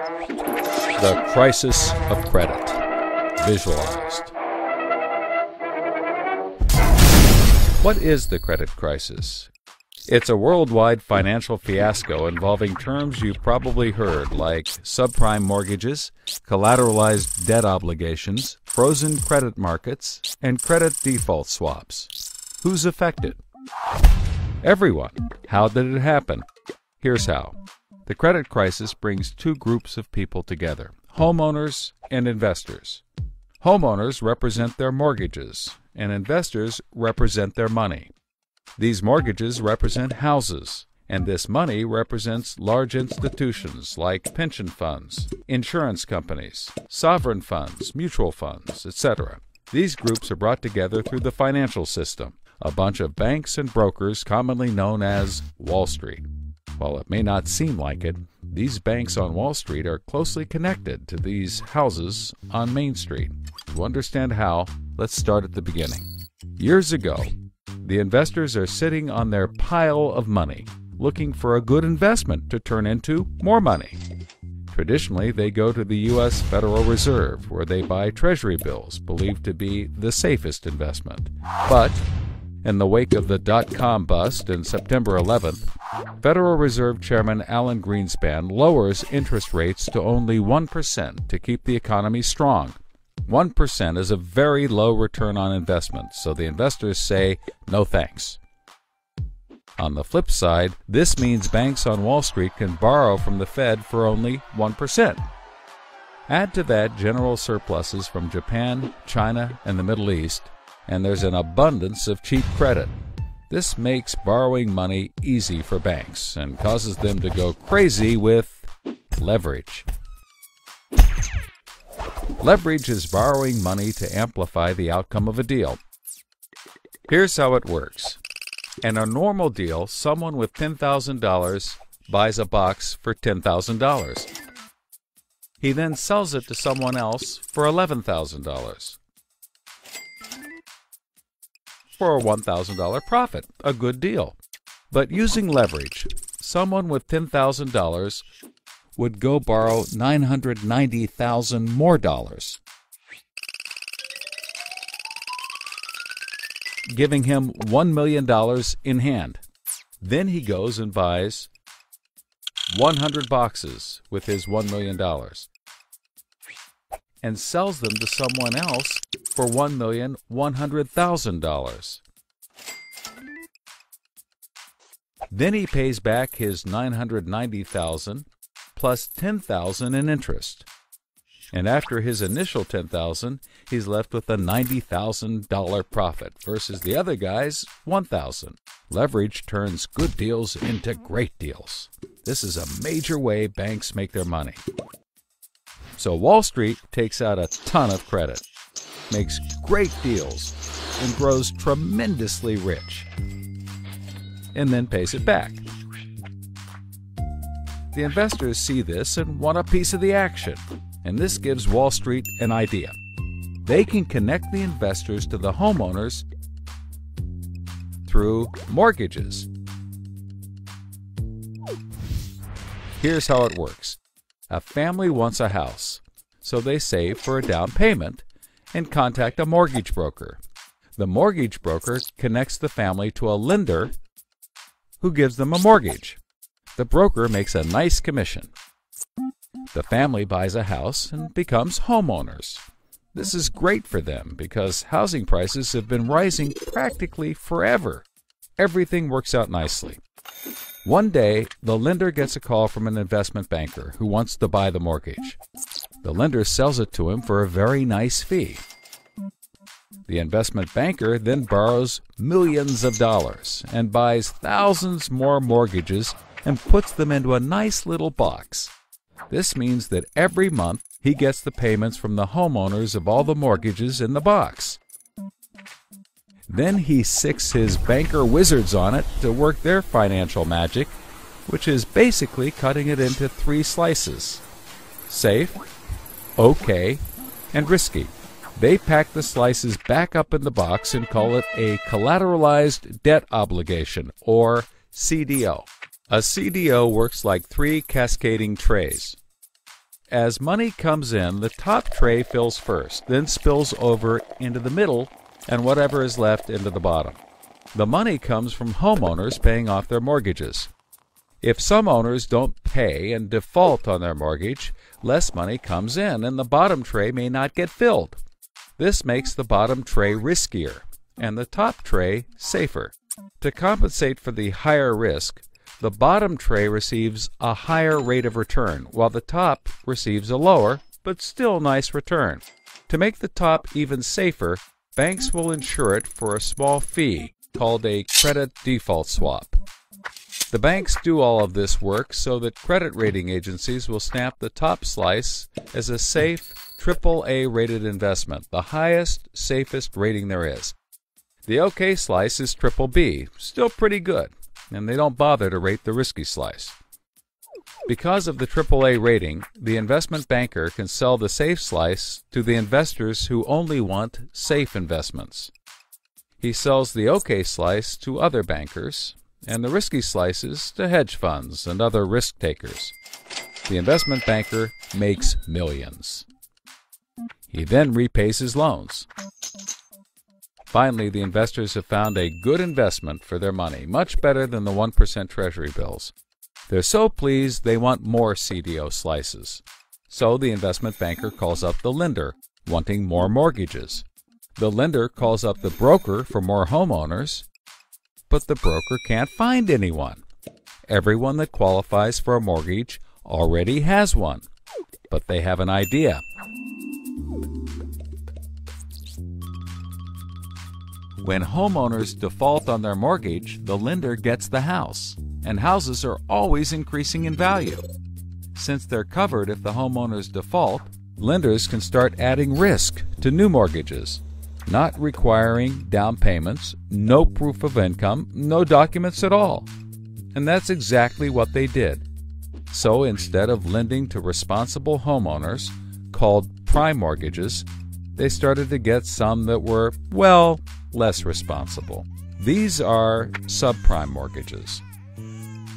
The crisis of credit, visualized. What is the credit crisis? It's a worldwide financial fiasco involving terms you've probably heard like subprime mortgages, collateralized debt obligations, frozen credit markets, and credit default swaps. Who's affected? Everyone. How did it happen? Here's how. The credit crisis brings two groups of people together, homeowners and investors. Homeowners represent their mortgages, and investors represent their money. These mortgages represent houses, and this money represents large institutions like pension funds, insurance companies, sovereign funds, mutual funds, etc. These groups are brought together through the financial system, a bunch of banks and brokers commonly known as Wall Street. While it may not seem like it, these banks on Wall Street are closely connected to these houses on Main Street. To understand how, let's start at the beginning. Years ago, the investors are sitting on their pile of money, looking for a good investment to turn into more money. Traditionally, they go to the U.S. Federal Reserve, where they buy Treasury bills, believed to be the safest investment. But in the wake of the dot-com bust in September 11th, Federal Reserve Chairman Alan Greenspan lowers interest rates to only 1% to keep the economy strong. 1% is a very low return on investment, so the investors say, no thanks. On the flip side, this means banks on Wall Street can borrow from the Fed for only 1%. Add to that general surpluses from Japan, China, and the Middle East, and there's an abundance of cheap credit. This makes borrowing money easy for banks and causes them to go crazy with leverage. Leverage is borrowing money to amplify the outcome of a deal. Here's how it works. In a normal deal, someone with $10,000 buys a box for $10,000. He then sells it to someone else for $11,000. For a $1,000 profit, a good deal. But using leverage, someone with $10,000 would go borrow $990,000 more dollars, giving him $1 million in hand. Then he goes and buys 100 boxes with his $1 million and sells them to someone else for $1,100,000. Then he pays back his $990,000 plus $10,000 in interest. And after his initial $10,000, he's left with a $90,000 profit versus the other guy's $1,000. Leverage turns good deals into great deals. This is a major way banks make their money. So Wall Street takes out a ton of credit, makes great deals, and grows tremendously rich, and then pays it back. The investors see this and want a piece of the action, and this gives Wall Street an idea. They can connect the investors to the homeowners through mortgages. Here's how it works. A family wants a house, so they save for a down payment and contact a mortgage broker. The mortgage broker connects the family to a lender who gives them a mortgage. The broker makes a nice commission. The family buys a house and becomes homeowners. This is great for them because housing prices have been rising practically forever. Everything works out nicely. One day, the lender gets a call from an investment banker who wants to buy the mortgage. The lender sells it to him for a very nice fee. The investment banker then borrows millions of dollars and buys thousands more mortgages and puts them into a nice little box. This means that every month he gets the payments from the homeowners of all the mortgages in the box. Then he sicks his banker wizards on it to work their financial magic, which is basically cutting it into 3 slices: safe, okay, and risky. They pack the slices back up in the box and call it a collateralized debt obligation, or CDO. A CDO works like 3 cascading trays. As money comes in, the top tray fills first, then spills over into the middle, and whatever is left into the bottom. The money comes from homeowners paying off their mortgages. If some owners don't pay and default on their mortgage, less money comes in and the bottom tray may not get filled. This makes the bottom tray riskier and the top tray safer. To compensate for the higher risk, the bottom tray receives a higher rate of return, while the top receives a lower, but still nice return. To make the top even safer, banks will insure it for a small fee called a credit default swap. The banks do all of this work so that credit rating agencies will stamp the top slice as a safe, AAA rated investment, the highest, safest rating there is. The OK slice is BBB, still pretty good, and they don't bother to rate the risky slice. Because of the AAA rating, the investment banker can sell the safe slice to the investors who only want safe investments. He sells the OK slice to other bankers, and the risky slices to hedge funds and other risk takers. The investment banker makes millions. He then repays his loans. Finally, the investors have found a good investment for their money, much better than the 1% Treasury bills. They're so pleased they want more CDO slices. So the investment banker calls up the lender, wanting more mortgages. The lender calls up the broker for more homeowners, but the broker can't find anyone. Everyone that qualifies for a mortgage already has one, but they have an idea. When homeowners default on their mortgage, the lender gets the house, and houses are always increasing in value. Since they're covered if the homeowners default, lenders can start adding risk to new mortgages, not requiring down payments, no proof of income, no documents at all. And that's exactly what they did. So instead of lending to responsible homeowners, called prime mortgages, they started to get some that were, well, less responsible. These are subprime mortgages.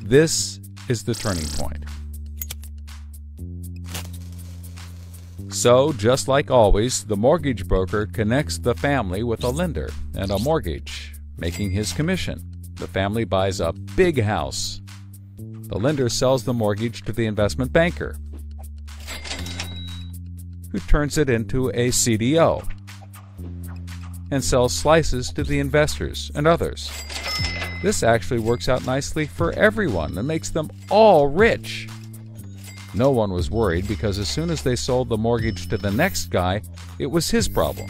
This is the turning point. So, just like always, the mortgage broker connects the family with a lender and a mortgage, making his commission. The family buys a big house. The lender sells the mortgage to the investment banker, who turns it into a CDO and sells slices to the investors and others. This actually works out nicely for everyone and makes them all rich. No one was worried because as soon as they sold the mortgage to the next guy, it was his problem.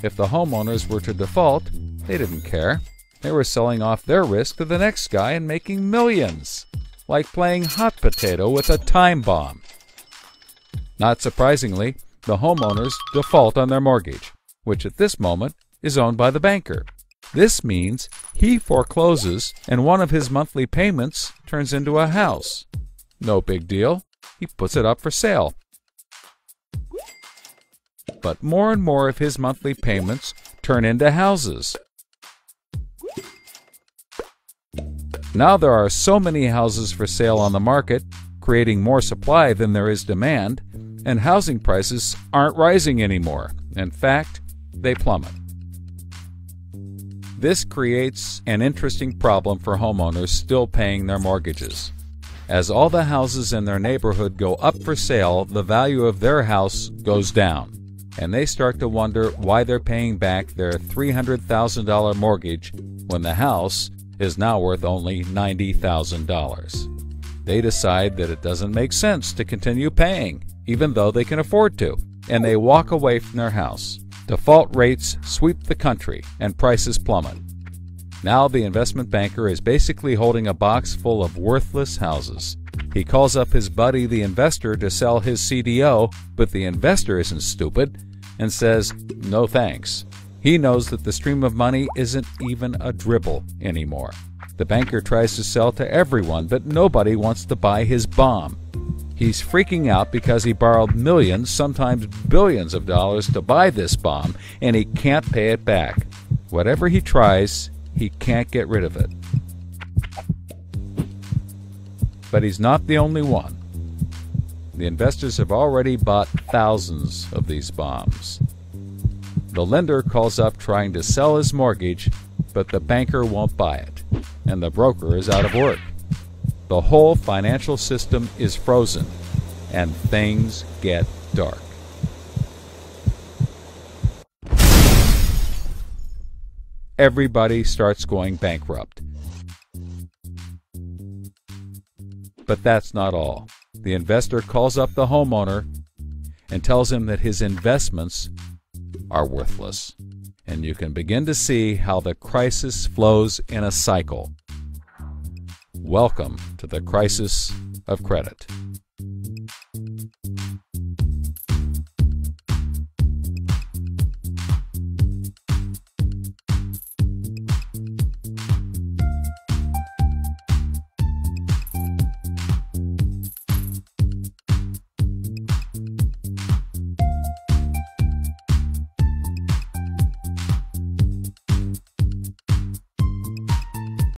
If the homeowners were to default, they didn't care. They were selling off their risk to the next guy and making millions, like playing hot potato with a time bomb. Not surprisingly, the homeowners default on their mortgage, which at this moment is owned by the banker. This means he forecloses and one of his monthly payments turns into a house. No big deal. He puts it up for sale. But more and more of his monthly payments turn into houses. Now there are so many houses for sale on the market, creating more supply than there is demand, and housing prices aren't rising anymore. In fact, they plummet. This creates an interesting problem for homeowners still paying their mortgages. As all the houses in their neighborhood go up for sale, the value of their house goes down, and they start to wonder why they're paying back their $300,000 mortgage when the house is now worth only $90,000. They decide that it doesn't make sense to continue paying, even though they can afford to, and they walk away from their house. Default rates sweep the country, and prices plummet. Now the investment banker is basically holding a box full of worthless houses. He calls up his buddy the investor to sell his CDO, but the investor isn't stupid and says, no thanks. He knows that the stream of money isn't even a dribble anymore. The banker tries to sell to everyone, but nobody wants to buy his bomb. He's freaking out because he borrowed millions, sometimes billions of dollars to buy this bomb, and he can't pay it back. Whatever he tries, he can't get rid of it. But he's not the only one. The investors have already bought thousands of these bombs. The lender calls up trying to sell his mortgage, but the banker won't buy it, and the broker is out of work. The whole financial system is frozen, and things get dark. Everybody starts going bankrupt. But that's not all. The investor calls up the homeowner and tells him that his investments are worthless. And you can begin to see how the crisis flows in a cycle. Welcome to the crisis of credit.